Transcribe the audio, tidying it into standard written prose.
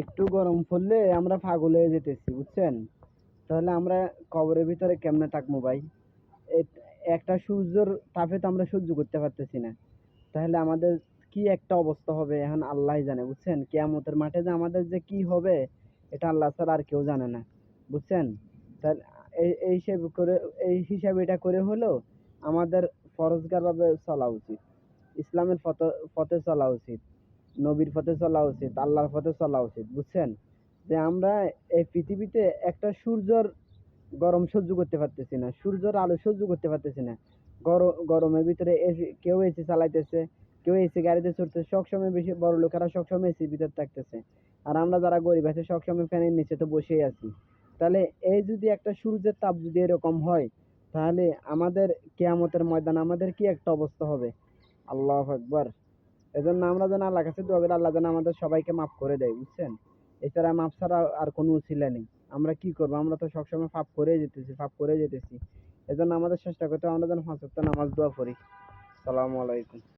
একটু গরম পড়লে আমরা পাগল হয়ে যেতেছি, বুঝছেন? তাহলে আমরা কবরের ভিতরে কেমনে থাকবো ভাই? একটা সূর্যের তাপে তো আমরা সহ্য করতে পারতেছি না। তাহলে আমাদের কি একটা অবস্থা হবে এখন আল্লাহই জানে, বুঝছেন? কিয়ামতের মাঠে যে আমাদের যে কি হবে, এটা আল্লাহ ছাড়া আর কেউ জানে না, বুঝছেন? তাহলে এই হিসাব এটা করে হলো আমাদের ফরজগার ভাবে চলা উচিত, ইসলামের পথে চলা উচিত, নবীর পথে চলা উচিত, আল্লাহর পথে চলা উচিত, বুঝছেন? যে আমরা এই পৃথিবীতে একটা সূর্যর গরম সহ্য করতে পারতেছি না, সূর্যের আলো সহ্য করতে পারতেছি না। গরমের ভিতরে এসি, কেউ এসি চালাইতেছে, কেউ এসি গাড়িতে চড়তেছে, সবসময় বেশি বড় লোকেরা সবসময় এসির ভিতর থাকতেছে। আর আমরা যারা গরিব আছি সবসময় ফ্যানের নিচে তো বসেই আছি। তাহলে এই যদি একটা সূর্যের তাপ যদি এরকম হয়, তাহলে আমাদের কিয়ামতের ময়দানে আমাদের কি একটা অবস্থা হবে! আল্লাহু আকবার! এজন্য আমরা যেন আল্লাহর কাছে দোয়া করি, আল্লাহ যেন আমাদের সবাইকে মাফ করে দেয়, বুঝছেন? এছাড়া মাফ ছাড়া আর কোনো উছিলা নেই। আমরা কি করবো? আমরা তো সবসময় পাপ করে যেতেছি, পাপ করে যেতেছি। এজন্য আমাদের চেষ্টা করতে হবে আমরা যেন ৫ ওয়াক্ত নামাজ দোয়া পড়ি। সালামু আলাইকুম।